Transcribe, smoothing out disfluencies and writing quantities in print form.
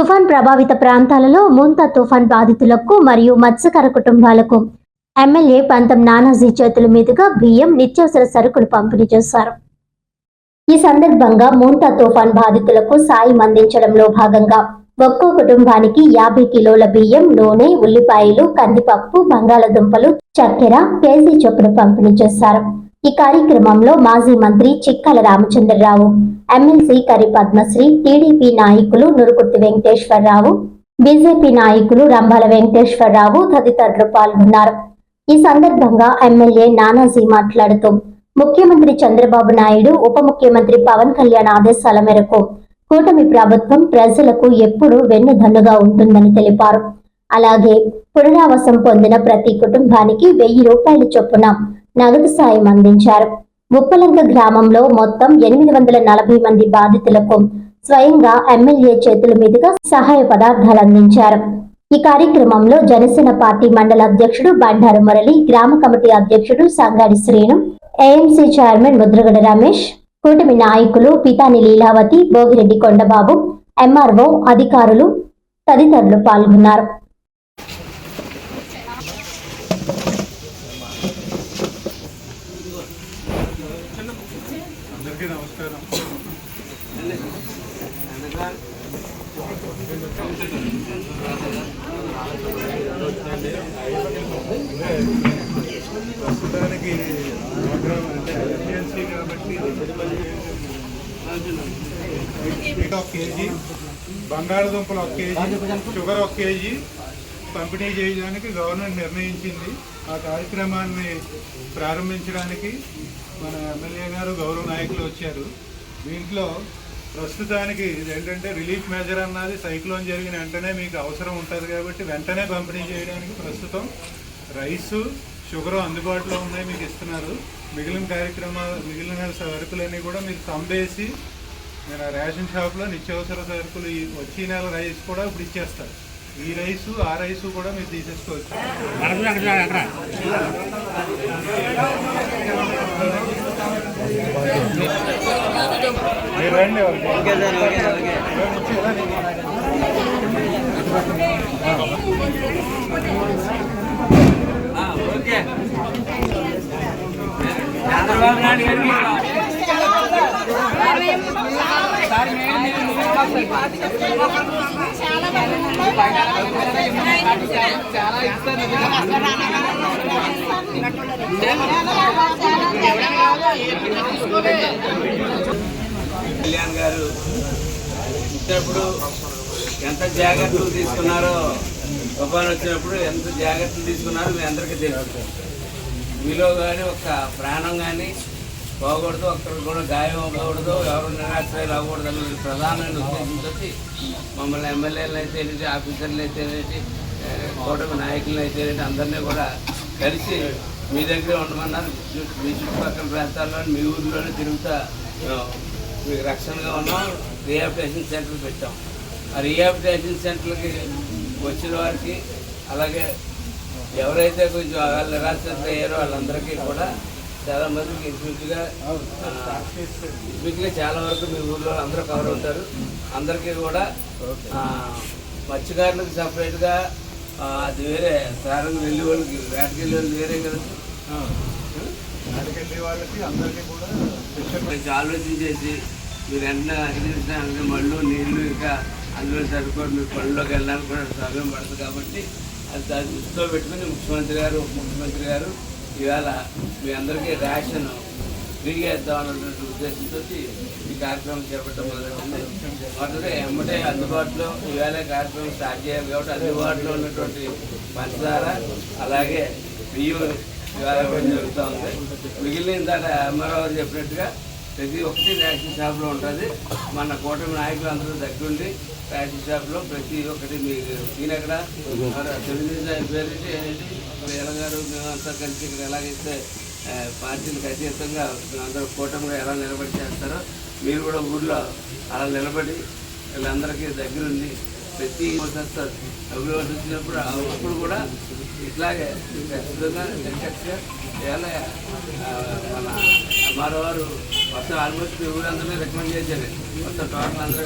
తుఫాన్ ప్రభావిత ప్రాంతాలలో ముంతా తుఫాన్ బాధితులకు మరియు మత్స్యకార కుటుంబాలకు ఎమ్మెల్యే పంతం నానాజీ చేతుల మీదుగా బియ్యం, నిత్యావసర సరుకులు పంపిణీ చేశారు. ఈ సందర్భంగా ముంతా తుఫాన్ బాధితులకు సాయం అందించడంలో భాగంగా ఒక్కో కుటుంబానికి 50 కిలోల బియ్యం, నూనె, ఉల్లిపాయలు, కందిపప్పు, బంగాళదుంపలు, చక్కెర కేజీ చొప్పున పంపిణీ చేశారు. ఈ కార్యక్రమంలో మాజీ మంత్రి చిక్కల రామచంద్రరావు, ఎమ్మెల్సీ కరి పద్మశ్రీ, టీడీపీ నాయకులు నురుకుర్తి వెంకటేశ్వరరావు, బీజేపీ నాయకులు రంభాల వెంకటేశ్వరరావు తదితరులు పాల్గొన్నారు. ఈ సందర్భంగా ఎమ్మెల్యే నానాజీ మాట్లాడుతూ ముఖ్యమంత్రి చంద్రబాబు నాయుడు, ఉప ముఖ్యమంత్రి పవన్ కళ్యాణ్ ఆదేశాల మేరకు కూటమి ప్రభుత్వం ప్రజలకు ఎప్పుడూ వెన్నుదన్నుగా ఉంటుందని తెలిపారు. అలాగే పునరావాసం పొందిన ప్రతి కుటుంబానికి 1000 రూపాయల చొప్పున నగదు సాయం అందించారు. ముప్పలంక గ్రామంలో మొత్తం 840 మంది బాధితులకు స్వయంగా ఎమ్మెల్యే చేతుల మీదుగా సహాయ పదార్థాలు అందించారు. ఈ కార్యక్రమంలో జనసేన పార్టీ మండల అధ్యక్షుడు బండారు మురళి, గ్రామ కమిటీ అధ్యక్షుడు సంగాడి శ్రీను, ఏఎంసీ చైర్మన్ ముద్రగడ రమేష్, కూటమి నాయకులు పితాని లీలావతి, భోగిరెడ్డి కొండబాబు, ఎంఆర్ఓ, అధికారులు తదితరులు పాల్గొన్నారు. అందరికీ నమస్కారం. ప్రస్తుతానికి అంటే ఎమర్జెన్సీ కాబట్టి ఒక కేజీ, బంగాళదుంపలు 1 కేజీ, షుగర్ 1 కేజీ పంపిణీ చేయడానికి గవర్నమెంట్ నిర్ణయించింది. ఆ కార్యక్రమాన్ని ప్రారంభించడానికి మన ఎమ్మెల్యే గారు, గౌరవ నాయకులు వచ్చారు. దీంట్లో ప్రస్తుతానికి ఏంటంటే రిలీఫ్ మెజర్ అన్నది సైక్లోన్ జరిగిన వెంటనే మీకు అవసరం ఉంటుంది కాబట్టి వెంటనే పంపిణీ చేయడానికి ప్రస్తుతం రైసు, షుగరు అందుబాటులో ఉన్నాయి, మీకు ఇస్తున్నారు. మిగిలిన సరుకులన్నీ కూడా మీకు తంబేసి నేను రేషన్ షాప్లో నిత్యావసర సరుకులు వచ్చే నెల రైస్ కూడా ఇప్పుడు ఇచ్చేస్తారు. ఈ రైసు ఆ రైసు కూడా మీరు తీసేసుకోవచ్చు. చంద్రబాబు నాయుడు గారికి కళ్యాణ్ గారు ఇచ్చినప్పుడు ఎంత జాగ్రత్తలు తీసుకున్నారో, తుఫాను వచ్చినప్పుడు ఎంత జాగ్రత్తలు తీసుకున్నారో మీ అందరికీ తెలుసు. మీలో కానీ ఒక ప్రాణం కానీ పోకూడదు, ఒక్కరు కూడా గాయం అవ్వకూడదు, ఎవరు నిరాశ్రయాలు అవ్వకూడదు అనే ప్రధానమైన ఉద్దేశంతో మమ్మల్ని ఎమ్మెల్యేలు అయితేనేటి, ఆఫీసర్లు అయితేనేటి, కూటమి నాయకులు అయితేనేటి అందరినీ కూడా కలిసి మీ దగ్గరే ఉండమన్నారు. మీ చుట్టుపక్కల ప్రాంతాల్లో మీ ఊరిలోనే తిరుగుతా మీకు రక్షణగా ఉన్నాం. రీహాబిలిటేషన్ సెంటర్లు పెట్టాం. ఆ రీహాబిలిటేషన్ సెంటర్లకి వచ్చిన వారికి, అలాగే ఎవరైతే కొంచెం వాళ్ళు నిరాశ్రత అయ్యారో వాళ్ళందరికీ కూడా చాలా మందికి ఇన్స్టిట్యూట్గా చాలా వరకు మీ ఊళ్ళో అందరూ కవర్ అవుతారు. అందరికీ కూడా మత్స్యకారులకు సపరేట్గా అది వేరే, సారంగా వెళ్ళే వాళ్ళకి, వేటకి వెళ్ళే వాళ్ళు వేరే కదా. వాళ్ళకి అందరికీ కూడా ఆలోచించేసి మీరు వెంటనే అగ్నించడానికి మళ్ళు నీళ్లు ఇంకా అందులో సరిపోయి మీ పళ్ళలోకి వెళ్ళడానికి కూడా సమయం పడుతుంది. కాబట్టి అది దాన్ని దృష్టిలో పెట్టుకుని ముఖ్యమంత్రి గారు, ఉప ముఖ్యమంత్రి గారు ఇవాళ మీ అందరికీ రేషన్ ఫ్రీగా ఇద్దామన్నటువంటి ఉద్దేశంతో ఈ కార్యక్రమం చేపట్టడం మొదలైంది. మొదటి ఎమ్మటే అందుబాటులో ఇవాళ కార్యక్రమం స్టార్ట్ చేయాలి కాబట్టి అందుబాటులో ఉన్నటువంటి పంచదార అలాగే బియ్యం ఇవాళ ఇవ్వడం జరుగుతూ ఉంది. మిగిలిన దాకా అమ్మారావు చెప్పినట్టుగా ప్రతి ఒక్కటి రేషన్ షాప్లో ఉంటుంది. మన కూటమి నాయకులు అందరూ దగ్గరుండి రేషన్ షాప్లో ప్రతి ఒక్కటి మీకు ఈయనక్కడ తెలుగుదేశం పేరేంటి ఎలాగారు మేమంతా కలిసి ఇక్కడ ఎలాగైతే పార్టీలకు అతీతంగా అందరూ కూటమిగా ఎలా నిలబడి చేస్తారో మీరు కూడా ఊళ్ళో అలా నిలబడి వీళ్ళందరికీ దగ్గరుండి ప్రతి అభివృద్ధి వచ్చినప్పుడు అప్పుడు కూడా ఇట్లాగే ఖచ్చితంగా ఇవాళ మన అమ్మారు వారు మొత్తం ఆల్మోస్ట్ ఊరందరినీ రికమెండ్ చేశారు. మొత్తం టోటల్ అందరూ